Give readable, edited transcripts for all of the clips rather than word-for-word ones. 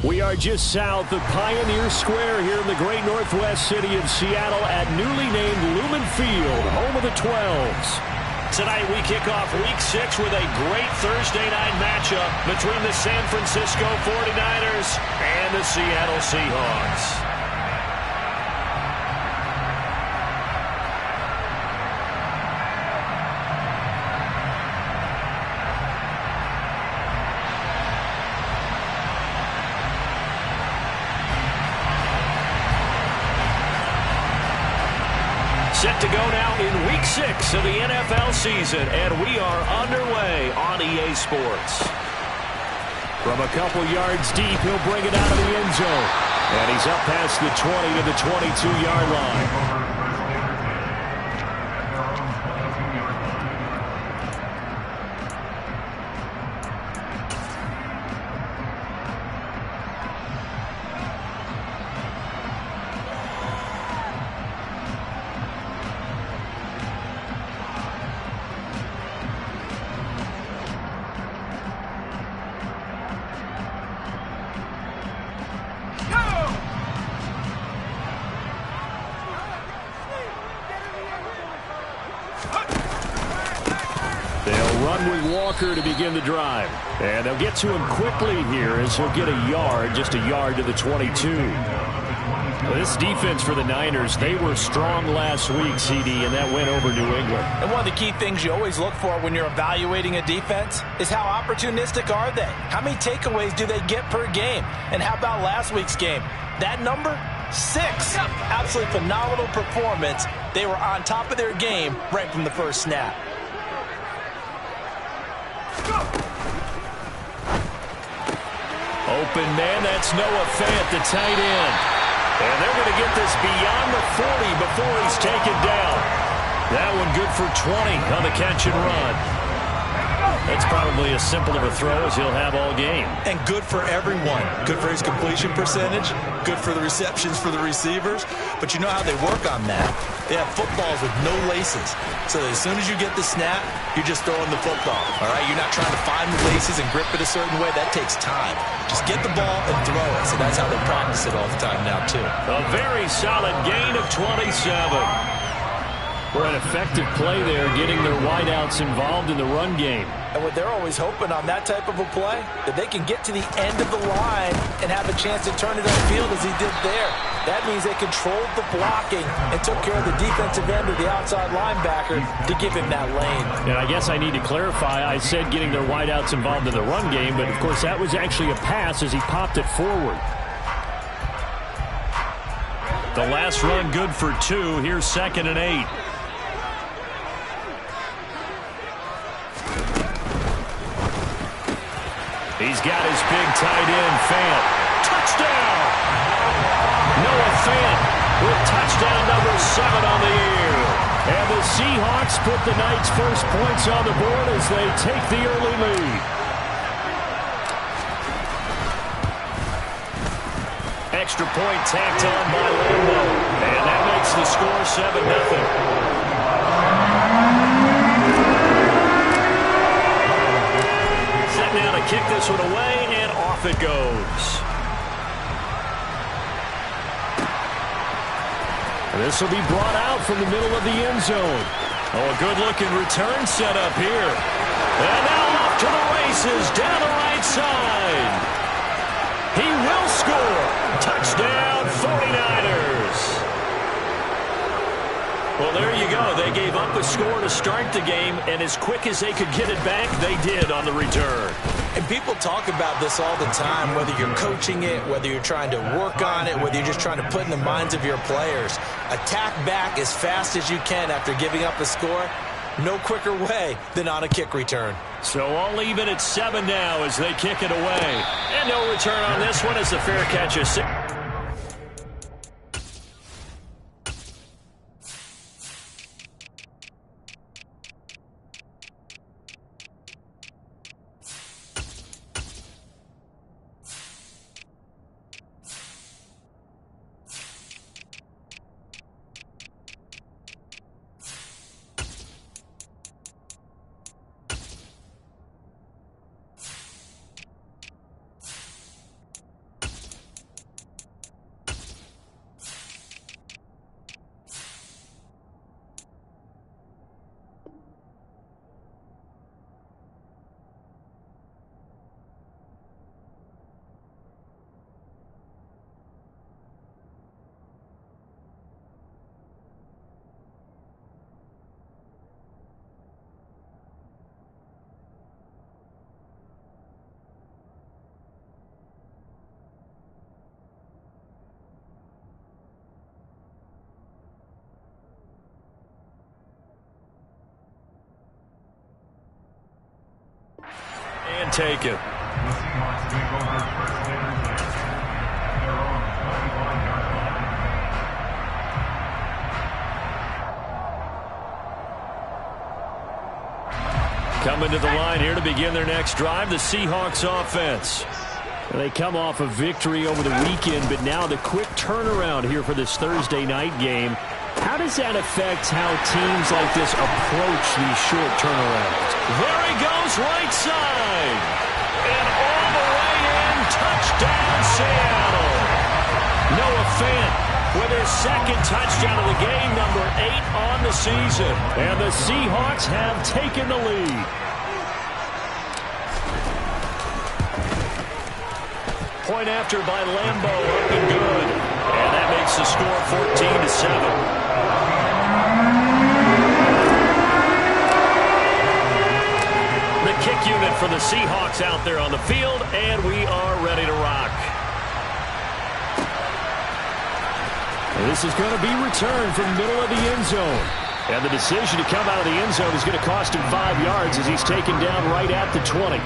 We are just south of Pioneer Square here in the great northwest city of Seattle at newly named Lumen Field, home of the 12s. Tonight we kick off Week 6 with a great Thursday night matchup between the San Francisco 49ers and the Seattle Seahawks. Set to go now in Week 6 of the NFL season, and we are underway on EA Sports. From a couple yards deep, he'll bring it out of the end zone. And he's up past the 20 to the 22-yard line. To begin the drive. And they'll get to him quickly here as he'll get a yard, just a yard to the 22. Well, this defense for the Niners, they were strong last week, CD, and that went over New England. And one of the key things you always look for when you're evaluating a defense is how opportunistic are they? How many takeaways do they get per game? And how about last week's game? That number? 6. Absolutely phenomenal performance. They were on top of their game right from the first snap. Open man, that's Noah Fant, the tight end. And they're going to get this beyond the 40 before he's taken down. That one good for 20 on the catch and run. That's probably as simple of a throw as he'll have all game. And good for everyone. Good for his completion percentage. Good for the receptions for the receivers. But you know how they work on that. They have footballs with no laces. So as soon as you get the snap, you're just throwing the football. All right? You're not trying to find the laces and grip it a certain way. That takes time. Just get the ball and throw it. So that's how they practice it all the time now, too. A very solid gain of 27. For an effective play there, getting their wideouts involved in the run game. And what they're always hoping on that type of a play, that they can get to the end of the line and have a chance to turn it upfield as he did there. That means they controlled the blocking and took care of the defensive end of the outside linebacker to give him that lane. And I guess I need to clarify, I said getting their wideouts involved in the run game, but of course that was actually a pass as he popped it forward. The last run good for 2. Here's 2nd and 8. He's got his big tight end, Fant. Touchdown! Noah Fant with touchdown number 7 on the year. And the Seahawks put the night's first points on the board as they take the early lead. Extra point tacked on by Lambo. And that makes the score 7-0. Now to kick this one away, and off it goes. This will be brought out from the middle of the end zone. Oh, a good-looking return set up here. And now off to the races down the right side. He will score. Touchdown, 49ers. Well, there you go. They gave up a score to start the game, and as quick as they could get it back, they did on the return. And people talk about this all the time, whether you're coaching it, whether you're trying to work on it, whether you're just trying to put in the minds of your players. Attack back as fast as you can after giving up a score. No quicker way than on a kick return. So all even at 7 now as they kick it away. And no return on this one as the fair catch is 6. And take it. Coming to the line here to begin their next drive, the Seahawks offense. They come off a victory over the weekend, but now the quick turnaround here for this Thursday night game. How does that affect how teams like this approach these short turnarounds? There he goes, right side. And all the way in, touchdown Seattle. Noah Fant with his second touchdown of the game, number 8 on the season. And the Seahawks have taken the lead. Point after by Lambo, up and good. And that makes the score 14-7. The kick unit for the Seahawks out there on the field, and we are ready to rock. This is going to be returned from the middle of the end zone. And the decision to come out of the end zone is going to cost him 5 yards as he's taken down right at the 20.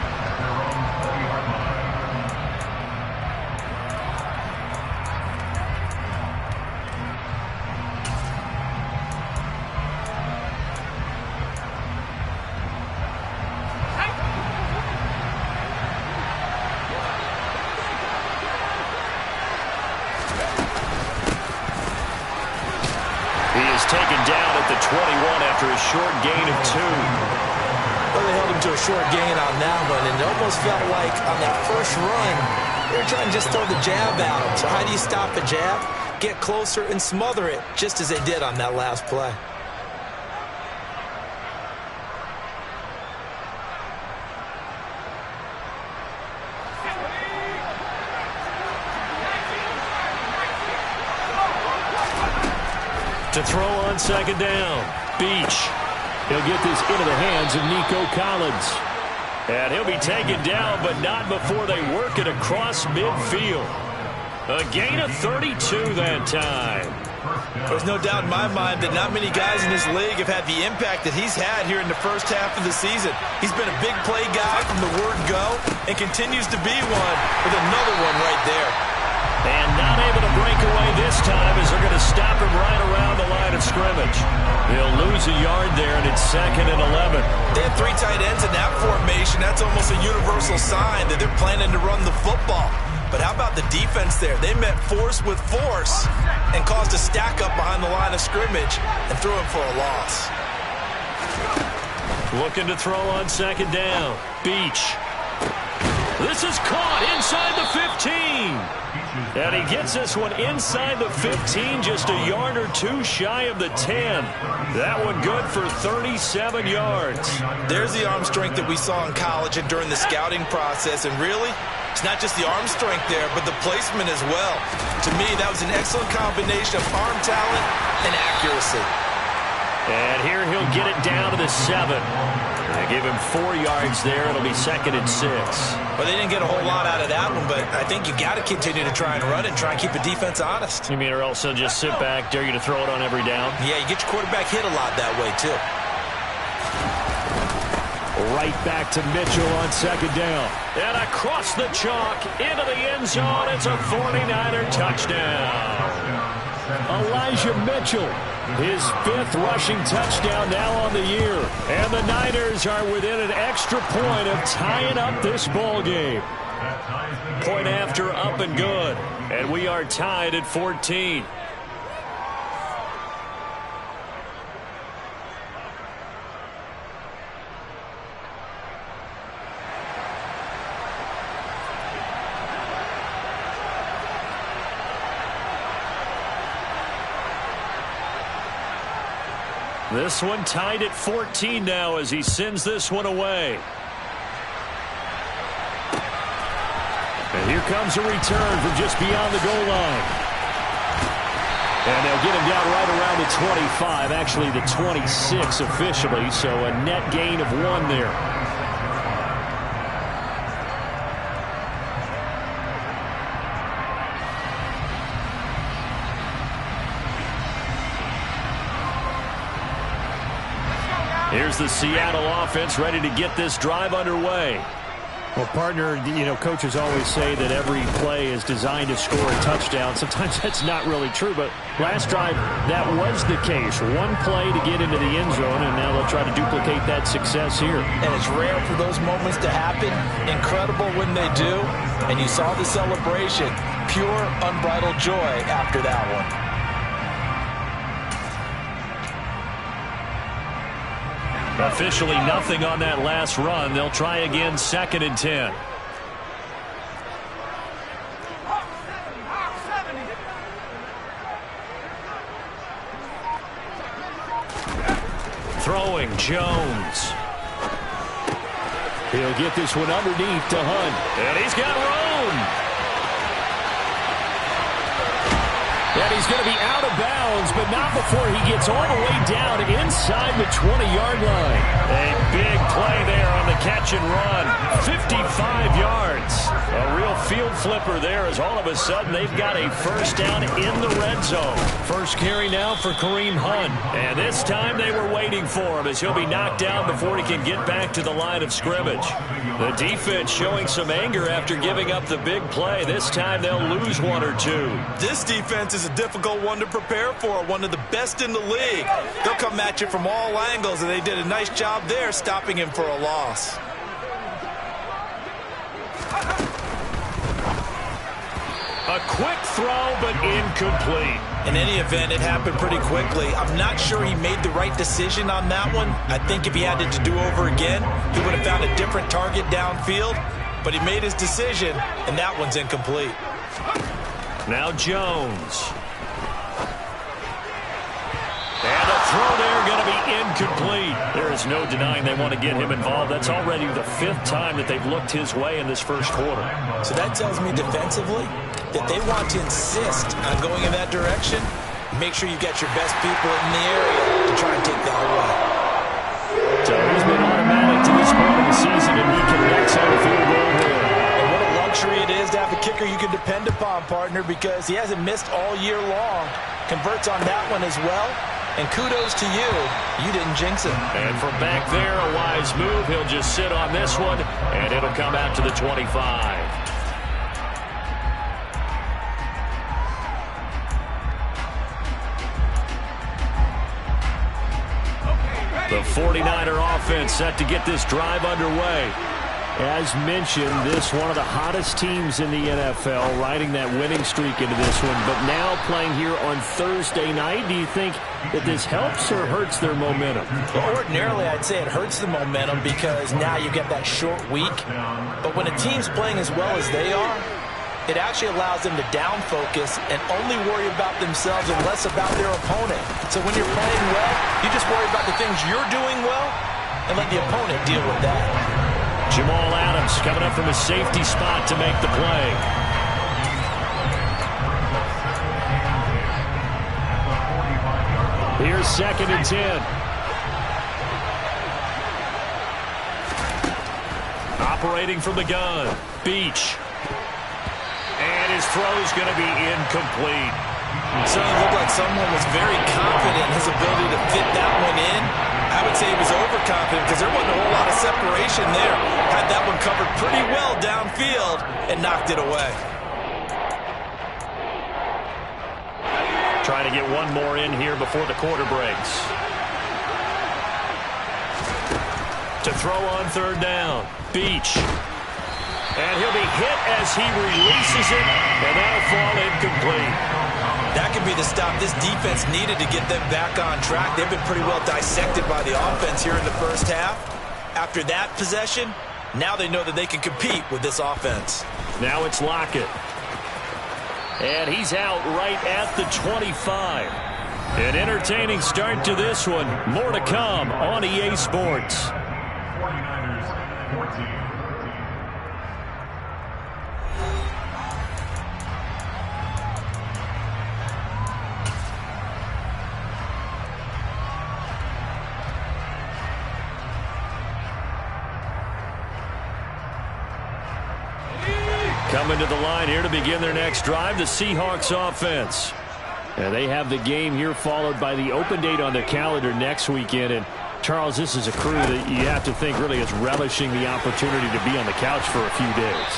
Taken down at the 21 after a short gain of 2. Well, they held him to a short gain on that one, and it almost felt like on that first run, they were trying to just throw the jab at him. So how do you stop a jab? Get closer and smother it, just as they did on that last play. To throw on second down, Beach. He'll get this into the hands of Nico Collins. And he'll be taken down, but not before they work it across midfield. A gain of 32 that time. There's no doubt in my mind that not many guys in this league have had the impact that he's had here in the first half of the season. He's been a big play guy from the word go and continues to be one with another one right there. And not able to break away this time as they're going to stop him right around the line of scrimmage. He'll lose a yard there, and it's 2nd and 11. They have 3 tight ends in that formation. That's almost a universal sign that they're planning to run the football. But how about the defense there? They met force with force and caused a stack up behind the line of scrimmage and threw him for a loss. Looking to throw on second down. Beach. This is caught inside the 15. And he gets this one inside the 15, just a yard or 2 shy of the 10. That one good for 37 yards. There's the arm strength that we saw in college and during the scouting process. And really, it's not just the arm strength there, but the placement as well. To me, that was an excellent combination of arm talent and accuracy. And here he'll get it down to the 7. They give him 4 yards there. It'll be 2nd and 6. Well, they didn't get a whole lot out of that one, but I think you got to continue to try and run it and try and keep the defense honest. You mean, or else they'll just sit back, dare you to throw it on every down? Yeah, you get your quarterback hit a lot that way, too. Right back to Mitchell on second down. And across the chalk into the end zone. It's a 49er touchdown. Elijah Mitchell, his 5th rushing touchdown now on the year. And the Niners are within an extra point of tying up this ball game. Point after, up and good. And we are tied at 14. This one tied at 14 now as he sends this one away. And here comes a return from just beyond the goal line. And they'll get him down right around the 25, actually the 26 officially, so a net gain of 1 there. Here's the Seattle offense ready to get this drive underway. Well, partner, coaches always say that every play is designed to score a touchdown. Sometimes that's not really true, but last drive, that was the case. One play to get into the end zone, and now they'll try to duplicate that success here. And it's rare for those moments to happen. Incredible when they do. And you saw the celebration. Pure, unbridled joy after that one. Officially nothing on that last run. They'll try again, 2nd and 10. Throwing, Jones. He'll get this one underneath to Hunt. And he's got room. And he's going to be out of bounds, but not before he gets all the way down inside the 20-yard line. A big play there on the catch and run. 55 yards. A real field flipper there as all of a sudden they've got a first down in the red zone. First carry now for Kareem Hunt. And this time they were waiting for him as he'll be knocked down before he can get back to the line of scrimmage. The defense showing some anger after giving up the big play. This time they'll lose one or two. This defense is a difficult one to prepare for, one of the best in the league. They'll come at you from all angles, and they did a nice job there stopping him for a loss. A quick throw, but incomplete. In any event, it happened pretty quickly. I'm not sure he made the right decision on that one. I think if he had it to do over again, he would have found a different target downfield. But he made his decision, and that one's incomplete. Now Jones. And a throw there going to be incomplete. There is no denying they want to get him involved. That's already the 5th time that they've looked his way in this first quarter. So that tells me defensively that they want to insist on going in that direction. Make sure you get your best people in the area to try and take that away. So he's been automatic to this point of the season, and he connects on the field goal here. And what a luxury it is to have a kicker you can depend upon, partner, because he hasn't missed all year long. Converts on that one as well. And kudos to you. You didn't jinx him. And from back there, a wise move. He'll just sit on this one, and it'll come out to the 25. The 49er offense set to get this drive underway. As mentioned, this one of the hottest teams in the NFL, riding that winning streak into this one, but now playing here on Thursday night. Do you think that this helps or hurts their momentum? Well, ordinarily, I'd say it hurts the momentum because now you get that short week. But when a team's playing as well as they are, it actually allows them to down focus and only worry about themselves and less about their opponent. So when you're playing well, you just worry about the things you're doing well and let the opponent deal with that. Jamal Adams coming up from a safety spot to make the play. Here's 2nd and 10. Operating from the gun, Beach. And his throw's going to be incomplete. So it looked like someone was very confident in his ability to fit that one in. I would say he was overconfident because there wasn't a whole lot of separation there. Had that one covered pretty well downfield and knocked it away. Trying to get one more in here before the quarter breaks. To throw on 3rd down, Beach. And he'll be hit as he releases it, and that'll fall incomplete. That could be the stop this defense needed to get them back on track. They've been pretty well dissected by the offense here in the first half. After that possession, now they know that they can compete with this offense. Now it's Lockett. And he's out right at the 25. An entertaining start to this one. More to come on EA Sports. Coming to the line here to begin their next drive, the Seahawks offense. And they have the game here followed by the open date on their calendar next weekend. And Charles, this is a crew that you have to think really is relishing the opportunity to be on the couch for a few days.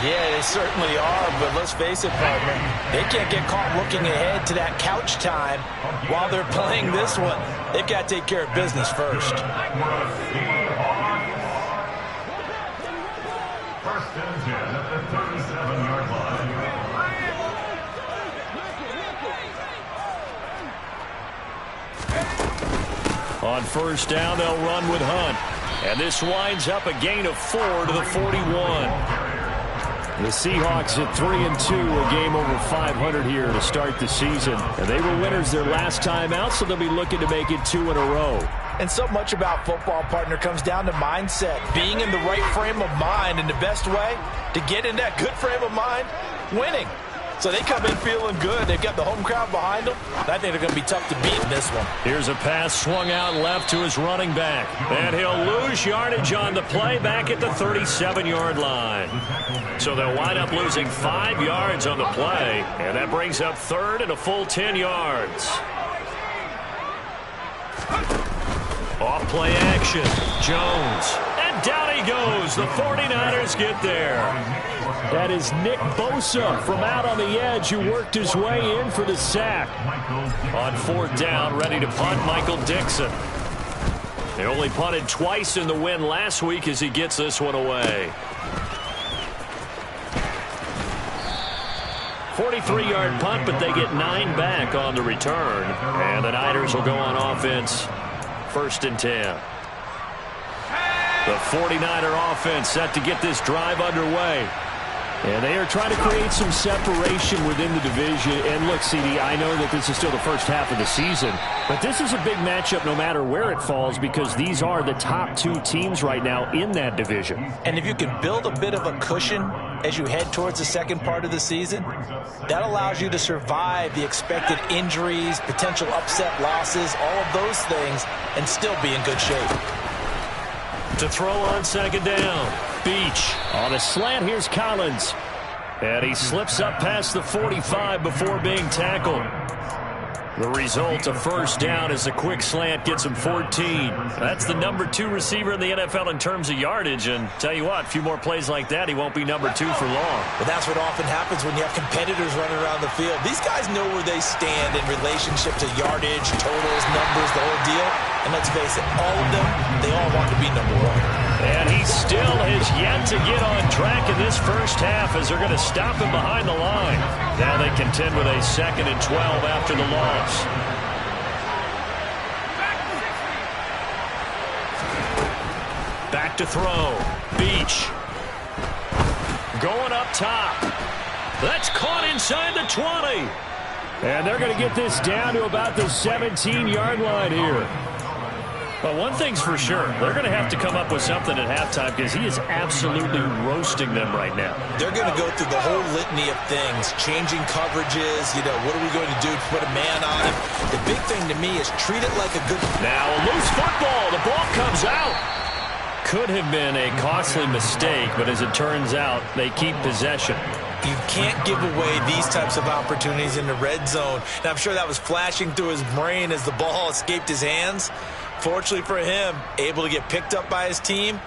Yeah, they certainly are, but let's face it, partner, they can't get caught looking ahead to that couch time while they're playing this one. They've got to take care of business first. First and 10 at the 37-yard line. On first down, they'll run with Hunt. And this winds up a gain of 4 to the 41. The Seahawks at 3-2, a game over 500 here to start the season. And they were winners their last time out, so they'll be looking to make it 2 in a row. And so much about football, partner, comes down to mindset. Being in the right frame of mind, and the best way to get in that good frame of mind, winning. So they come in feeling good. They've got the home crowd behind them. I think they're going to be tough to beat in this one. Here's a pass swung out left to his running back. And he'll lose yardage on the play back at the 37-yard line. So they'll wind up losing 5 yards on the play. And that brings up third and a full 10 yards. Off play action. Jones. And down he goes. The 49ers get there. That is Nick Bosa from out on the edge who worked his way in for the sack. On fourth down, ready to punt, Michael Dixon. They only punted twice in the win last week as he gets this one away. 43-yard punt, but they get 9 back on the return. And the Niners will go on offense. First and 10. The 49er offense set to get this drive underway. And they are trying to create some separation within the division. And look, CD, I know that this is still the first half of the season, but this is a big matchup no matter where it falls because these are the top 2 teams right now in that division. And if you can build a bit of a cushion as you head towards the second part of the season, that allows you to survive the expected injuries, potential upset losses, all of those things, and still be in good shape. To throw on second down. Beach on a slant. Here's Collins. And he slips up past the 45 before being tackled. The result, a first down as the quick slant gets him 14. That's the number 2 receiver in the NFL in terms of yardage. And tell you what, a few more plays like that, he won't be number 2 for long. But that's what often happens when you have competitors running around the field. These guys know where they stand in relationship to yardage, totals, numbers, the whole deal. And let's face it, all of them, they all want to be number 1. And he still has yet to get on track in this first half as they're going to stop him behind the line. Now they contend with a 2nd and 12 after the loss. Back to throw. Beach. Going up top. That's caught inside the 20. And they're going to get this down to about the 17-yard line here. But one thing's for sure, they're going to have to come up with something at halftime because he is absolutely roasting them right now. They're going to go through the whole litany of things, changing coverages, what are we going to do to put a man on him? The big thing to me is treat it like a good... Now a loose football, the ball comes out. Could have been a costly mistake, but as it turns out, they keep possession. You can't give away these types of opportunities in the red zone. Now, I'm sure that was flashing through his brain as the ball escaped his hands. Fortunately for him, able to get picked up by his team,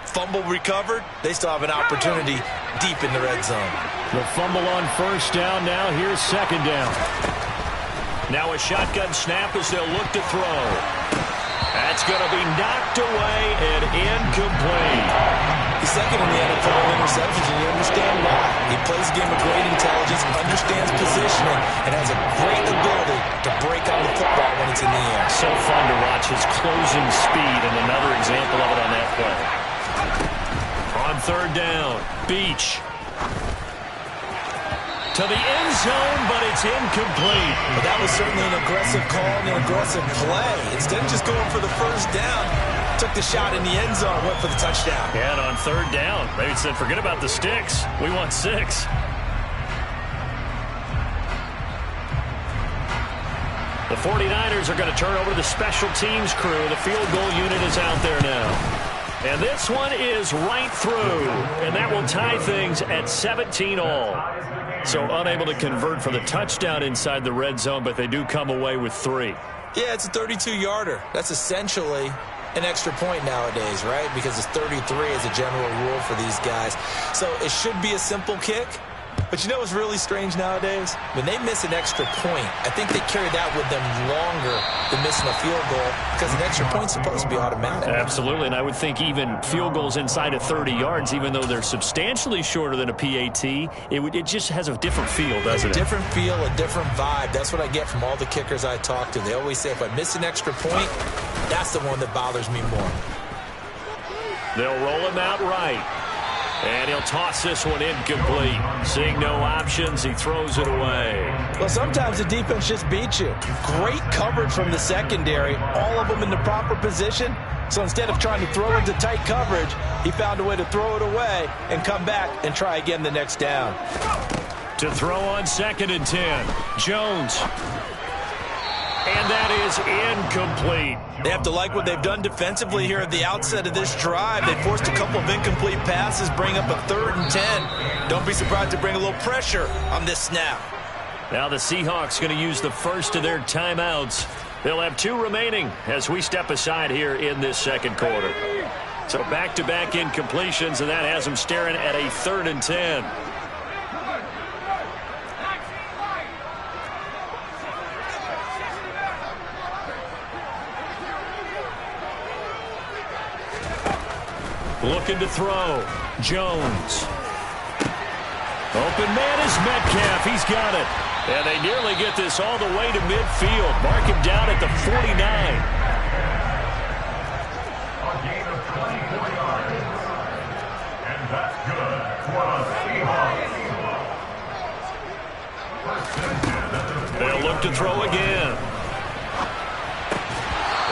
fumble recovered. They still have an opportunity deep in the red zone. The fumble on first down. Now here's second down. Now a shotgun snap as they'll look to throw. That's going to be knocked away and incomplete. He's second in the NFL in interceptions, and you understand why. He plays a game of great intelligence, understands positioning, and has a great ability to break on the football when it's in the air. So fun to watch his closing speed, and another example of it on that play. On third down, Beach. To the end zone, but it's incomplete. But that was certainly an aggressive call and an aggressive play. Instead of just going for the first down, took the shot in the end zone, went for the touchdown. Yeah, and on third down, they said, forget about the sticks. We want 6. The 49ers are going to turn over to the special teams crew. The field goal unit is out there now. And this one is right through. And that will tie things at 17 all. So unable to convert for the touchdown inside the red zone, but they do come away with 3. Yeah, it's a 32-yarder. That's essentially an extra point nowadays, right? Because it's 33 as a general rule for these guys. So it should be a simple kick. But you know what's really strange nowadays? When they miss an extra point, I think they carry that with them longer than missing a field goal because an extra point's supposed to be automatic. Absolutely, and I would think even field goals inside of 30 yards, even though they're substantially shorter than a PAT, it just has a different feel, doesn't it? A different feel, a different vibe. That's what I get from all the kickers I talk to. They always say if I miss an extra point, that's the one that bothers me more. They'll roll him out right. And he'll toss this one incomplete. Seeing no options, he throws it away. Well, sometimes the defense just beats you. Great coverage from the secondary, all of them in the proper position. So instead of trying to throw into tight coverage, he found a way to throw it away and come back and try again the next down. To throw on 2nd and 10, Jones. And that is incomplete. They have to like what they've done defensively here at the outset of this drive. They forced a couple of incomplete passes, bring up a 3rd and 10. Don't be surprised to bring a little pressure on this snap. Now the Seahawks going to use the first of their timeouts. They'll have 2 remaining as we step aside here in this 2nd quarter. So back-to-back incompletions, and that has them staring at a 3rd and 10. Looking to throw. Jones. Open man is Metcalf. He's got it. And they nearly get this all the way to midfield. Mark him down at the 49. A gain of 24 yards. And that's good for the Seahawks. They'll look to throw again.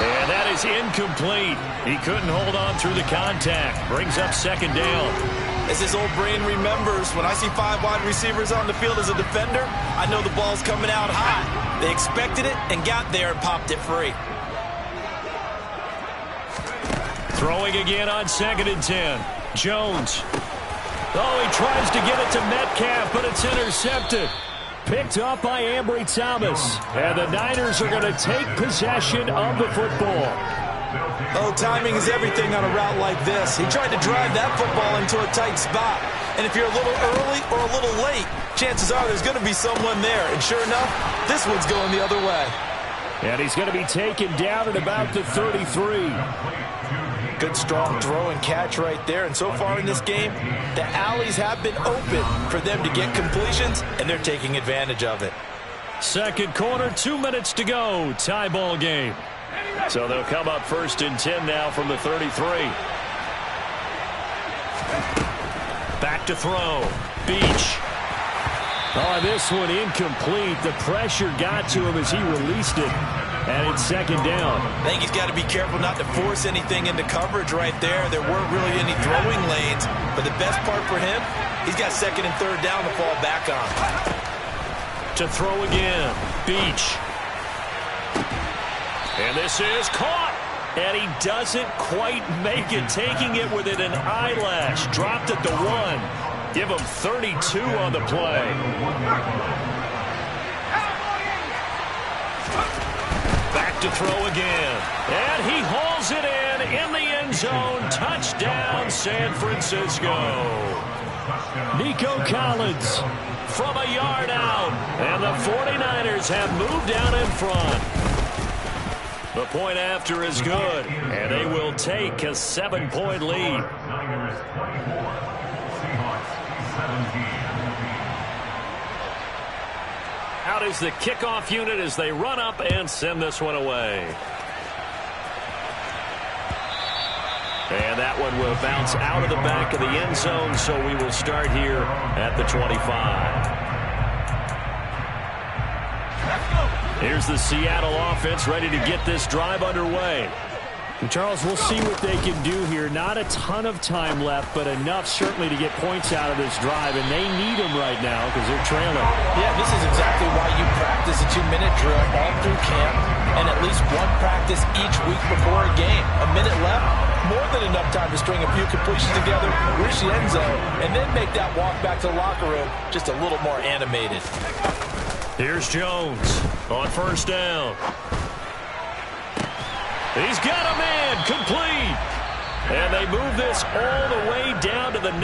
And that is incomplete. He couldn't hold on through the contact. Brings up 2nd down. As his old brain remembers, when I see 5 wide receivers on the field as a defender, I know the ball's coming out hot. They expected it and got there and popped it free. Throwing again on 2nd and 10. Jones. Oh, he tries to get it to Metcalf, but it's intercepted. Picked up by Ambry Thomas. And the Niners are going to take possession of the football. Oh, timing is everything on a route like this. He tried to drive that football into a tight spot. And if you're a little early or a little late, chances are there's going to be someone there. And sure enough, this one's going the other way. And he's going to be taken down at about the 33. Good strong throw and catch right there. And so far in this game, the alleys have been open for them to get completions, and they're taking advantage of it. 2nd quarter, 2 minutes to go. Tie ball game. So they'll come up 1st and 10 now from the 33. Back to throw. Beach. Oh, this one incomplete. The pressure got to him as he released it. And it's 2nd down. I think he's got to be careful not to force anything into coverage right there. There weren't really any throwing lanes. But the best part for him, he's got 2nd and 3rd down to fall back on. To throw again. Beach. And this is caught. And he doesn't quite make it, taking it within an eyelash. Dropped at the 1. Give him 32 on the play. Back to throw again. And he hauls it in the end zone. Touchdown, San Francisco. Nico Collins from a yard out. And the 49ers have moved down in front. The point after is good, and they will take a 7-point lead. Niners 24, Seahawks 17. Out is the kickoff unit as they run up and send this one away. And that one will bounce out of the back of the end zone, so we will start here at the 25. Here's the Seattle offense ready to get this drive underway. And Charles, we'll see what they can do here. Not a ton of time left, but enough certainly to get points out of this drive, and they need them right now because they're trailing. Yeah, this is exactly why you practice a 2-minute drill all through camp and at least one practice each week before a game. A minute left, more than enough time to string a few completions together, reach the end zone, and then make that walk back to the locker room just a little more animated. Here's Jones on 1st down. He's got a man, complete. And they move this all the way down to the 9.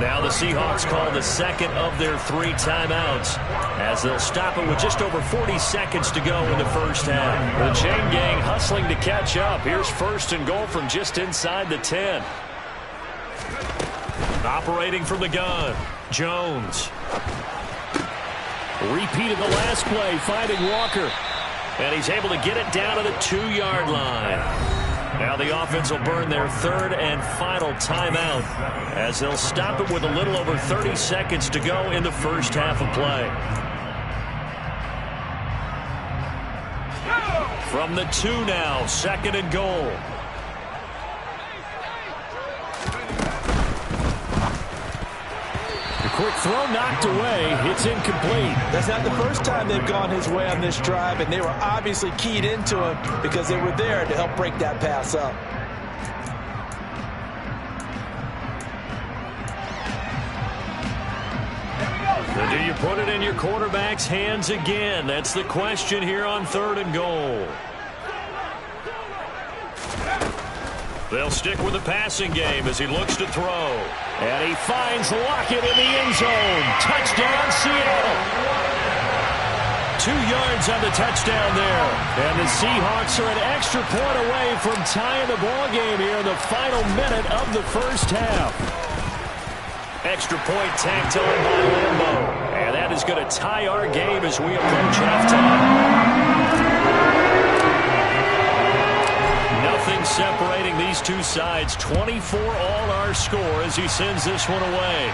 Now the Seahawks call the second of their 3 timeouts as they'll stop it with just over 40 seconds to go in the first half. The chain gang hustling to catch up. Here's 1st and goal from just inside the 10. Operating from the gun, Jones. Repeated the last play, finding Walker. And he's able to get it down to the 2-yard line. Now the offense will burn their 3rd and final timeout as they'll stop it with a little over 30 seconds to go in the first half of play. From the 2 now, 2nd and goal. Quick throw knocked away. It's incomplete. That's not the first time they've gone his way on this drive, and they were obviously keyed into him because they were there to help break that pass up. So do you put it in your quarterback's hands again? That's the question here on 3rd and goal. They'll stick with the passing game as he looks to throw. And he finds Lockett in the end zone. Touchdown, Seattle. 2 yards on the touchdown there. And the Seahawks are an extra point away from tying the ball game here in the final minute of the first half. Extra point tacked on by Lambeau. And that is going to tie our game as we approach halftime. Nothing separating these two sides. 24 all our score as he sends this one away.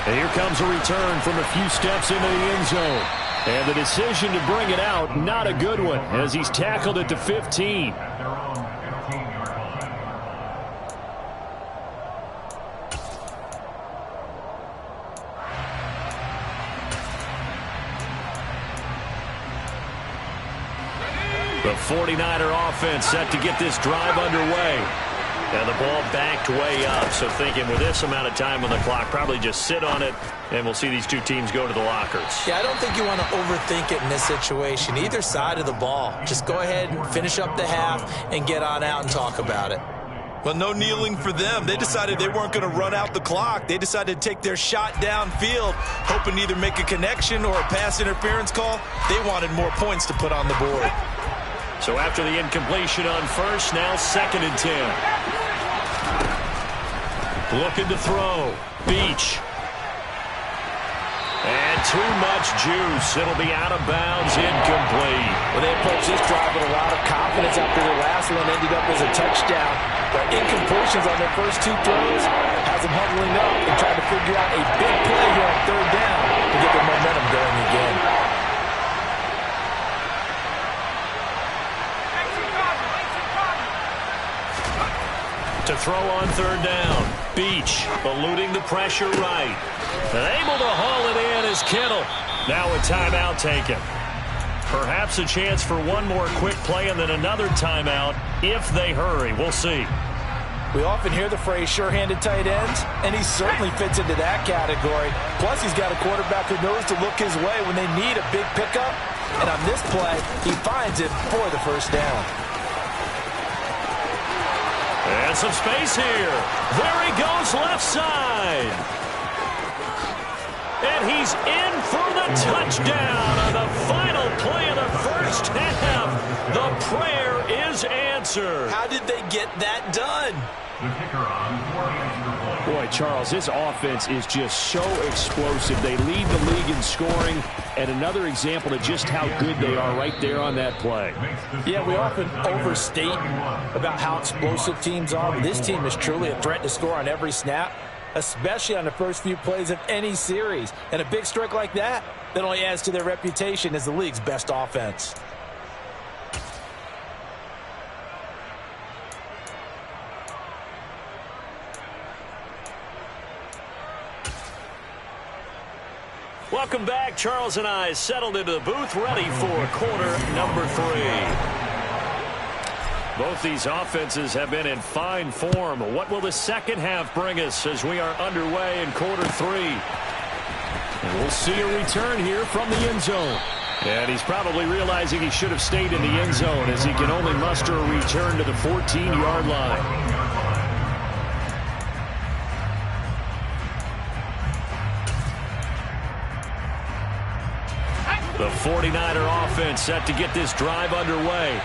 And here comes a return from a few steps into the end zone. And the decision to bring it out, not a good one, as he's tackled at the 15. The 49er offense set to get this drive underway. And the ball backed way up, so thinking with this amount of time on the clock, probably just sit on it, and we'll see these two teams go to the lockers. Yeah, I don't think you want to overthink it in this situation. Either side of the ball. Just go ahead and finish up the half and get on out and talk about it. Well, no kneeling for them. They decided they weren't going to run out the clock. They decided to take their shot downfield, hoping to either make a connection or a pass interference call. They wanted more points to put on the board. So after the incompletion on first, now 2nd and 10. Looking to throw. Beach. And too much juice. It'll be out of bounds, incomplete. Well, they approached this drive with a lot of confidence after their last one ended up as a touchdown. But incompletions on their first 2 throws has them huddling up and trying to figure out a big play here on 3rd down to get their momentum going again. To throw on 3rd down. Beach eluding the pressure right. And able to haul it in is Kittle. Now a timeout taken. Perhaps a chance for one more quick play and then another timeout if they hurry. We'll see. We often hear the phrase sure-handed tight ends, and he certainly fits into that category. Plus, he's got a quarterback who knows to look his way when they need a big pickup. And on this play, he finds it for the first down. And some space here. There he goes left side. And he's in for the touchdown on the final play of the first half. The prayer is answered. How did they get that done? Boy, Charles, this offense is just so explosive. They lead the league in scoring, and another example of just how good they are right there on that play. Yeah, we often overstate about how explosive teams are, but this team is truly a threat to score on every snap, especially on the first few plays of any series. And a big strike like that only adds to their reputation as the league's best offense. Welcome back. Charles and I settled into the booth, ready for quarter number 3. Both these offenses have been in fine form. What will the second half bring us as we are underway in quarter 3? And we'll see a return here from the end zone. And he's probably realizing he should have stayed in the end zone as he can only muster a return to the 14-yard line. The 49er offense set to get this drive underway.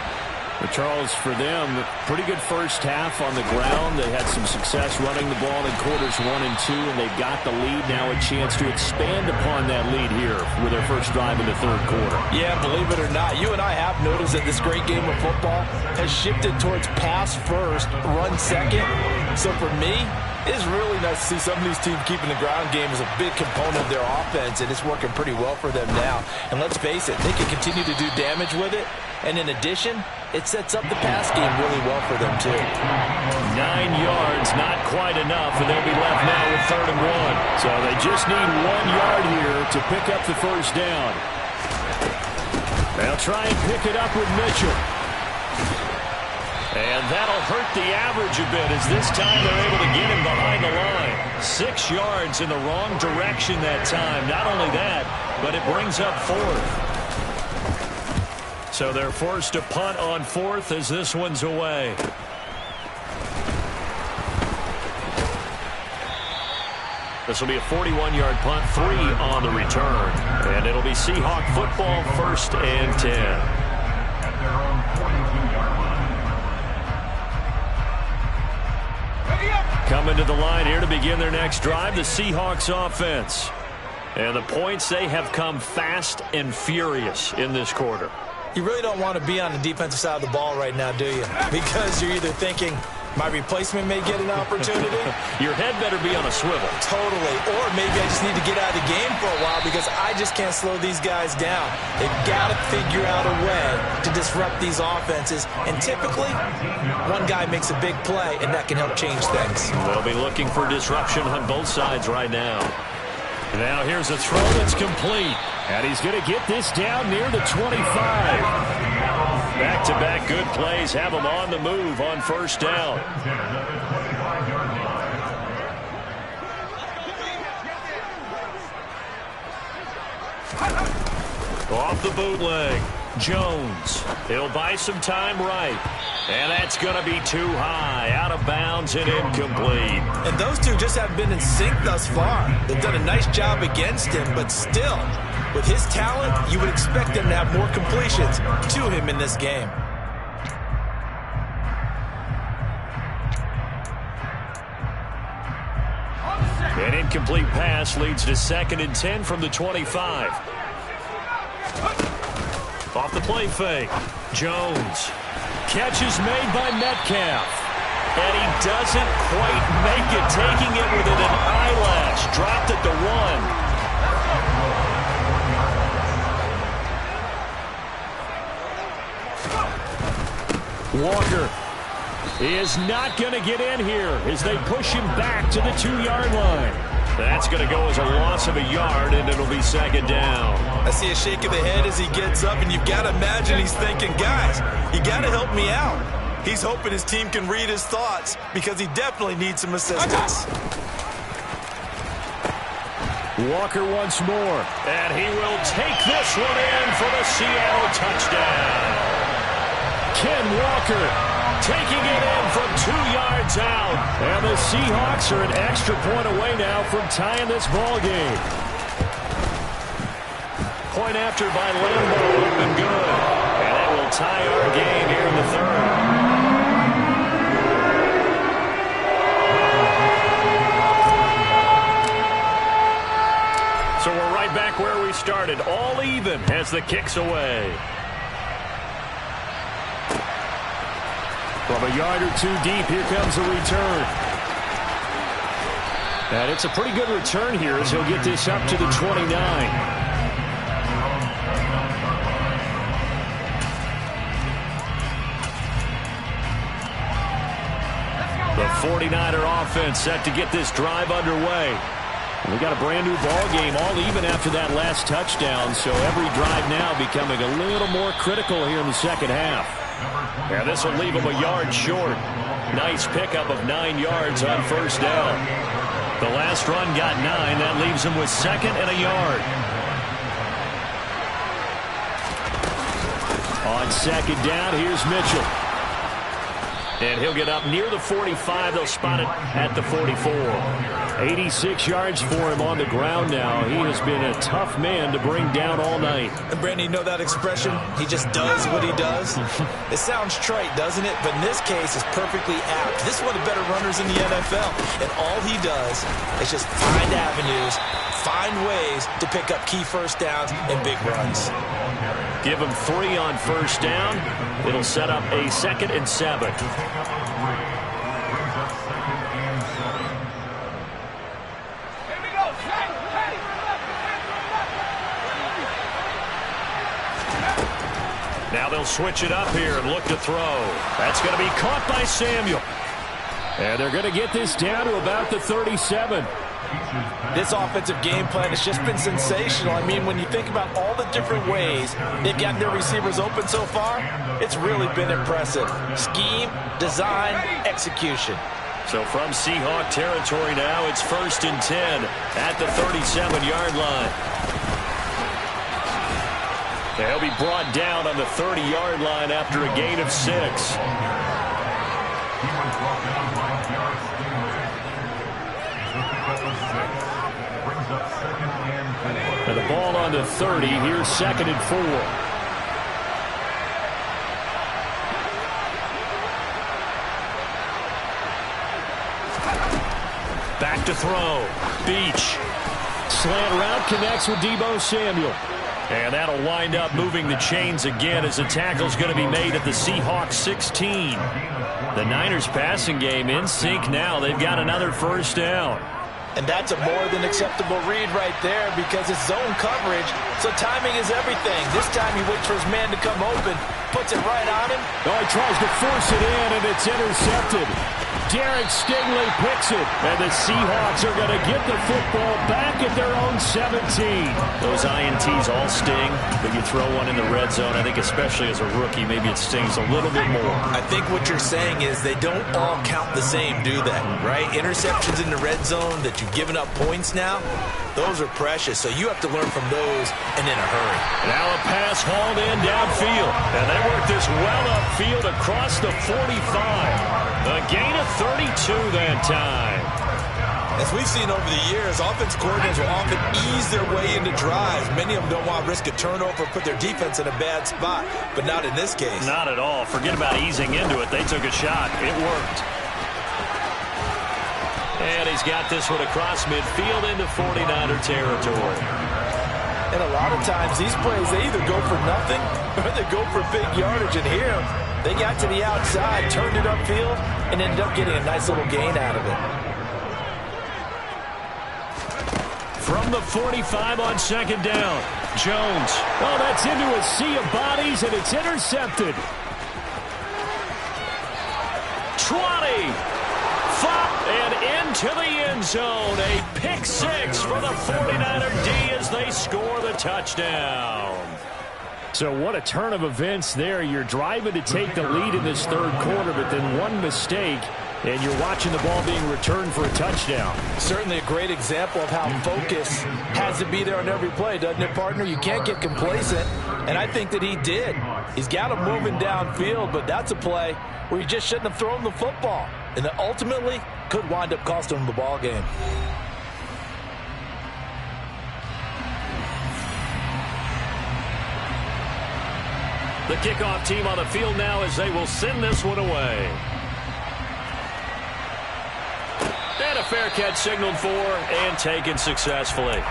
But Charles, for them, pretty good first half on the ground. They had some success running the ball in quarters 1 and 2, and they got the lead. Now a chance to expand upon that lead here with their first drive in the third quarter. Yeah, believe it or not, you and I have noticed that this great game of football has shifted towards pass first, run second. So for me, it's really nice to see some of these teams keeping the ground game as a big component of their offense, and it's working pretty well for them now. And let's face it, they can continue to do damage with it. And in addition, it sets up the pass game really well for them, too. 9 yards, not quite enough, and they'll be left now with 3rd and 1. So they just need 1 yard here to pick up the first down. They'll try and pick it up with Mitchell. And that'll hurt the average a bit as this time they're able to get him behind the line. 6 yards in the wrong direction that time. Not only that, but it brings up 4th. So they're forced to punt on 4th as this one's away. This will be a 41-yard punt, 3 on the return. And it'll be Seahawk football, 1st and 10. At their own 42-yard line. Coming to the line here to begin their next drive, the Seahawks offense. And the points, they have come fast and furious in this quarter. You really don't want to be on the defensive side of the ball right now, do you? Because you're either thinking, my replacement may get an opportunity. Your head better be on a swivel. Totally. Or maybe I just need to get out of the game for a while because I just can't slow these guys down. They've got to figure out a way to disrupt these offenses. And typically, one guy makes a big play, and that can help change things. They'll be looking for disruption on both sides right now. Now here's a throw that's complete. And he's going to get this down near the 25. Back-to-back good plays have him on the move on 1st down. Off the bootleg. Jones. He'll buy some time right. And that's going to be too high. Out of bounds and incomplete. And those two just haven't been in sync thus far. They've done a nice job against him, but still, with his talent, you would expect them to have more completions to him in this game. An incomplete pass leads to 2nd and 10 from the 25. Off the play fake. Jones. Catch is made by Metcalf. And he doesn't quite make it, taking it within an eyelash. Dropped at the 1. Walker. He is not going to get in here as they push him back to the 2-yard line. That's going to go as a loss of a yard, and it'll be 2nd down. I see a shake of the head as he gets up, and you've got to imagine he's thinking, guys, you got to help me out. He's hoping his team can read his thoughts because he definitely needs some assistance. Walker once more, and he will take this one in for the Seattle touchdown. Ken Walker taking it in from 2 yards out. And the Seahawks are an extra point away now from tying this ball game. Point after by Lambeau, up and good. And that will tie our game here in the 3rd. So we're right back where we started, all even as the kick's away. From a yard or 2 deep, here comes a return. And it's a pretty good return here as he'll get this up to the 29. The 49er offense set to get this drive underway. We got a brand new ball game, all even after that last touchdown, so every drive now becoming a little more critical here in the second half. And this will leave him a yard short. Nice pickup of 9 yards on 1st down. The last run got 9. That leaves him with 2nd and a yard. On second down, here's Mitchell. And he'll get up near the 45. They'll spot it at the 44. 86 yards for him on the ground now. He has been a tough man to bring down all night. And Brandon, you know that expression? He just does what he does. It sounds trite, doesn't it? But in this case, it's perfectly apt. This is one of the better runners in the NFL. And all he does is just find avenues, find ways to pick up key first downs and big runs. Give him 3 on first down. It'll set up a 2nd and 7. Now they'll switch it up here and look to throw. That's going to be caught by Samuel. And they're going to get this down to about the 37. This offensive game plan has just been sensational. I mean, when you think about all the different ways they've gotten their receivers open so far, it's really been impressive. Scheme, design, execution. So from Seahawk territory now, it's 1st and 10 at the 37-yard line. They'll be brought down on the 30-yard line after a gain of 6. And the ball on the 30. Here's 2nd and 4. Back to throw. Beach. Slant route connects with Deebo Samuel. And that'll wind up moving the chains again as the tackle's going to be made at the Seahawks 16. The Niners passing game in sync now. They've got another first down. And that's a more than acceptable read right there because it's zone coverage, so timing is everything. This time he waits for his man to come open, puts it right on him. Oh, he tries to force it in, and it's intercepted. Derek Stingley picks it, and the Seahawks are going to get the football back at their own 17. Those INTs all sting, but you throw one in the red zone, I think especially as a rookie, maybe it stings a little bit more. I think what you're saying is they don't all count the same, do they? Right? Interceptions in the red zone that you've given up points now, those are precious, so you have to learn from those and in a hurry. Now a pass hauled in downfield, and they work this well upfield across the 45. A gain of 32 that time. As we've seen over the years, offense coordinators will often ease their way into drives. Many of them don't want to risk a turnover, put their defense in a bad spot, but not in this case. Not at all. Forget about easing into it. They took a shot. It worked. And he's got this one across midfield into 49er territory. And a lot of times these plays, they either go for nothing or they go for big yardage. And here, they got to the outside, turned it upfield, and ended up getting a nice little gain out of it. From the 45 on 2nd down, Jones. Oh, that's into a sea of bodies, and it's intercepted. 20. And into the end zone. A pick 6 for the 49er D as they score the touchdown. So what a turn of events there. You're driving to take the lead in this 3rd quarter, but then one mistake, and you're watching the ball being returned for a touchdown. Certainly a great example of how focus has to be there on every play, doesn't it, partner? You can't get complacent, and I think that he did. He's got him moving downfield, but that's a play where you just shouldn't have thrown the football, and that ultimately could wind up costing him the ball game. The kickoff team on the field now as they will send this one away. And a fair catch signaled for and taken successfully.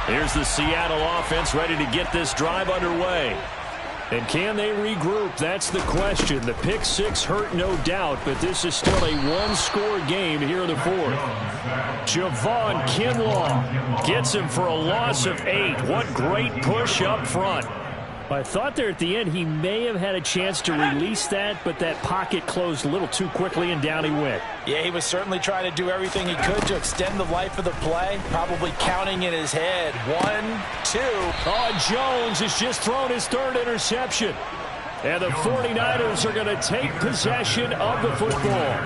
Here's the Seattle offense ready to get this drive underway. And can they regroup? That's the question. The pick 6 hurt, no doubt, but this is still a one-score game here in the 4th. Javon Kinlaw gets him for a loss of 8. What great push up front. I thought there at the end he may have had a chance to release that, but that pocket closed a little too quickly, and down he went. Yeah, he was certainly trying to do everything he could to extend the life of the play, probably counting in his head. 1, 2. Oh, Jones has just thrown his 3rd interception. And the 49ers are going to take possession of the football.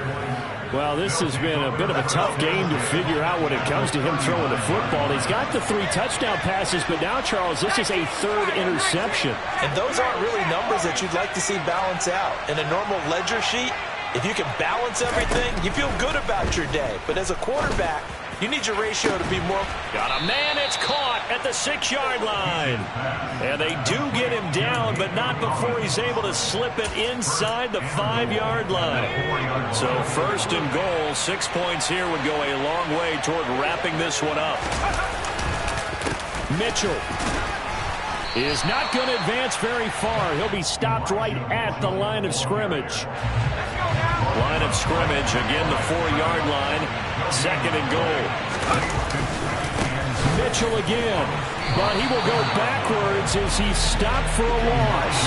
Well, this has been a bit of a tough game to figure out when it comes to him throwing the football. He's got the 3 touchdown passes, but now, Charles, this is a 3rd interception. And those aren't really numbers that you'd like to see balance out. In a normal ledger sheet, if you can balance everything, you feel good about your day. But as a quarterback, you need your ratio to be more. Got a man, it's caught at the 6-yard line. And they do get him down, but not before he's able to slip it inside the 5-yard line. So 1st and goal, 6 points here would go a long way toward wrapping this one up. Mitchell is not going to advance very far. He'll be stopped right at the line of scrimmage. Line of scrimmage, again the 4-yard line. 2nd and goal. Mitchell again, but he will go backwards as he's stopped for a loss.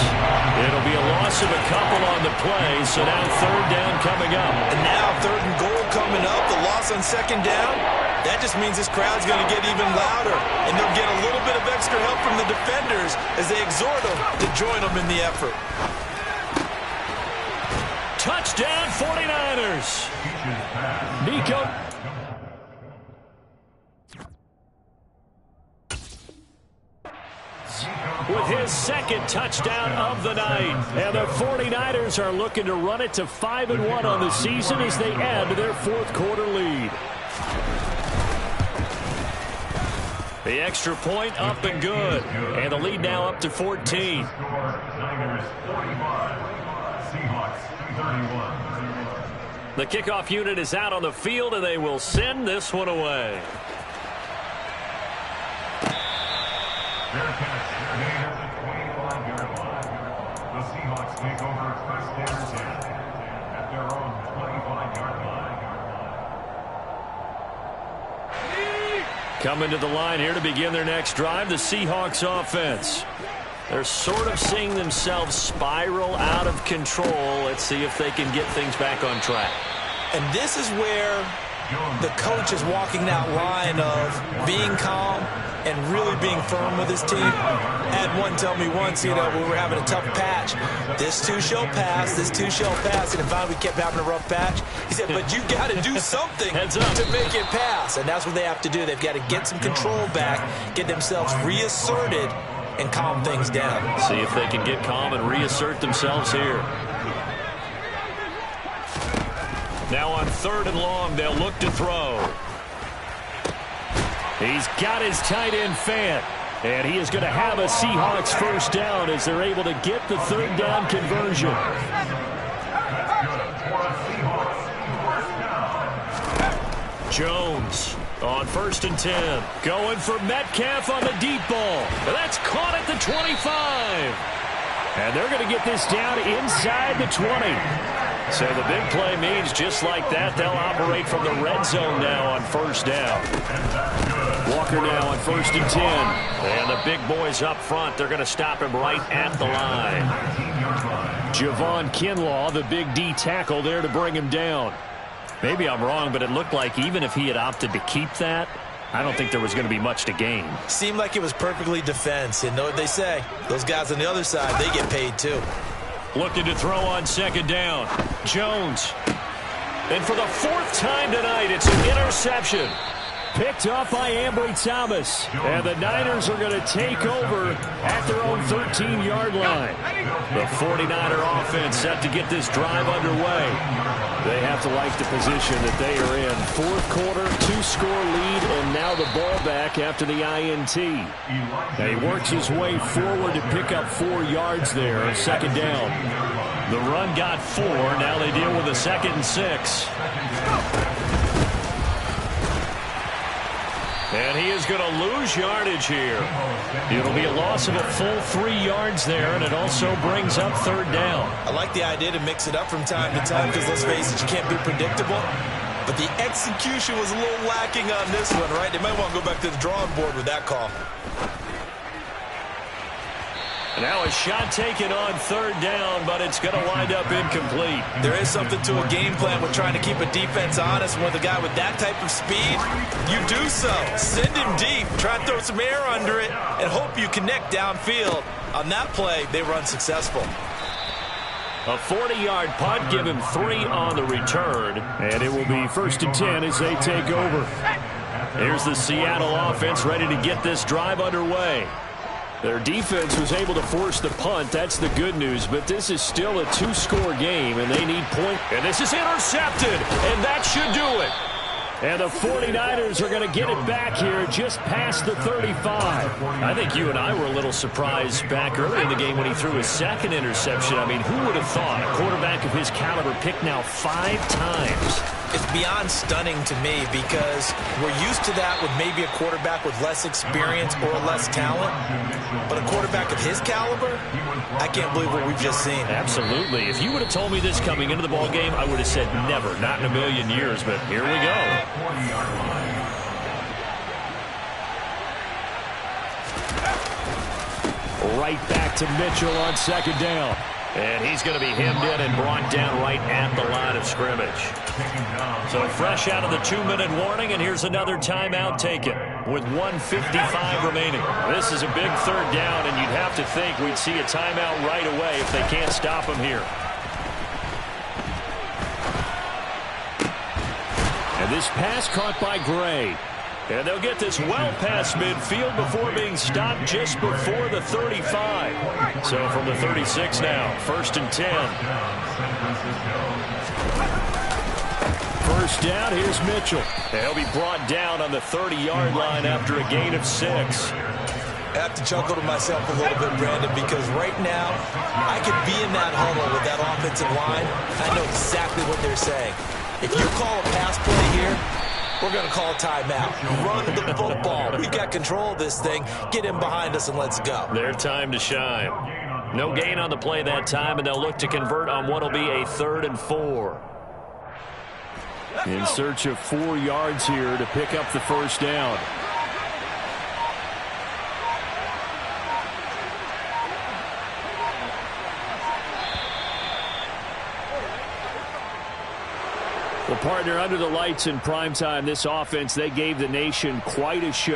It'll be a loss of a couple on the play, so now 3rd down coming up. And now 3rd and goal coming up, the loss on 2nd down. That just means this crowd's going to get even louder, and they'll get a little bit of extra help from the defenders as they exhort them to join them in the effort. Touchdown 49ers. Nico. With his 2nd touchdown of the night. And the 49ers are looking to run it to 5-1 on the season as they add to their 4th quarter lead. The extra point up and good. And the lead now up to 14. The kickoff unit is out on the field, and they will send this one away. Fair catch. They're getting at the 25-yard line. The Seahawks take over 1st and 10 at their own 25-yard line. Coming to the line here to begin their next drive, the Seahawks offense. They're sort of seeing themselves spiral out of control. Let's see if they can get things back on track. And this is where the coach is walking that line of being calm and really being firm with his team. I had one tell me once, when we were having a tough patch, this too shall pass, this too shall pass, and finally we kept having a rough patch. He said, but you got to do something to make it pass, and that's what they have to do. They've got to get some control back, get themselves reasserted, and calm things down. See if they can get calm and reassert themselves here. Now on 3rd and long, they'll look to throw. He's got his tight end Fant, and he is going to have a Seahawks 1st down as they're able to get the 3rd down conversion. Jones on 1st and 10. Going for Metcalf on the deep ball. That's caught at the 25. And they're going to get this down inside the 20. So the big play means just like that, they'll operate from the red zone now on 1st down. Walker now on 1st and 10. And the big boys up front, they're going to stop him right at the line. Javon Kinlaw, the big D tackle there to bring him down. Maybe I'm wrong, but it looked like even if he had opted to keep that, I don't think there was going to be much to gain. Seemed like it was perfectly defense. And know what they say? Those guys on the other side, they get paid too. Looking to throw on 2nd down. Jones. And for the 4th time tonight, it's an interception. Picked off by Ambry Thomas. And the Niners are going to take over at their own 13-yard line. The 49er offense set to get this drive underway. They have to like the position that they are in. 4th quarter, 2-score lead, and now the ball back after the INT. And he works his way forward to pick up 4 yards there on 2nd down. The run got 4. Now they deal with a 2nd and 6. And he is going to lose yardage here. It'll be a loss of a full 3 yards there, and it also brings up 3rd down. I like the idea to mix it up from time to time because, let's face it, you can't be predictable. But the execution was a little lacking on this one, right? They might want to go back to the drawing board with that call. Now a shot taken on 3rd down, but it's going to wind up incomplete. There is something to a game plan with trying to keep a defense honest. With a guy with that type of speed, you do so. Send him deep, try to throw some air under it, and hope you connect downfield. On that play, they were unsuccessful. A 40-yard punt, give him 3 on the return. And it will be 1st and 10 as they take over. Here's the Seattle offense ready to get this drive underway. Their defense was able to force the punt. That's the good news. But this is still a 2-score game, and they need points. And this is intercepted, and that should do it. And the 49ers are going to get it back here just past the 35. I think you and I were a little surprised back early in the game when he threw his second interception. I mean, who would have thought a quarterback of his caliber picked now 5 times? It's beyond stunning to me because we're used to that with maybe a quarterback with less experience or less talent. But a quarterback of his caliber, I can't believe what we've just seen. Absolutely. If you would have told me this coming into the ball game, I would have said never, not in a million years. But here we go. Right back to Mitchell on 2nd down. And he's going to be hemmed in and brought down right at the line of scrimmage. So fresh out of the 2-minute warning, and here's another timeout taken with 1:55 remaining. This is a big 3rd down, and you'd have to think we'd see a timeout right away if they can't stop him here. And this pass caught by Gray. And they'll get this well past midfield before being stopped just before the 35. So from the 36 now, 1st and 10. 1st down, here's Mitchell. And he'll be brought down on the 30-yard line after a gain of 6. I have to chuckle to myself a little bit, Brandon, because right now I could be in that huddle with that offensive line. I know exactly what they're saying. If you call a pass play here, we're going to call a timeout. Run the football. We've got control of this thing. Get him behind us and let's go. Their time to shine. No gain on the play that time, and they'll look to convert on what will be a 3rd and 4. In search of 4 yards here to pick up the 1st down. Well, partner, under the lights in primetime, this offense, they gave the nation quite a show.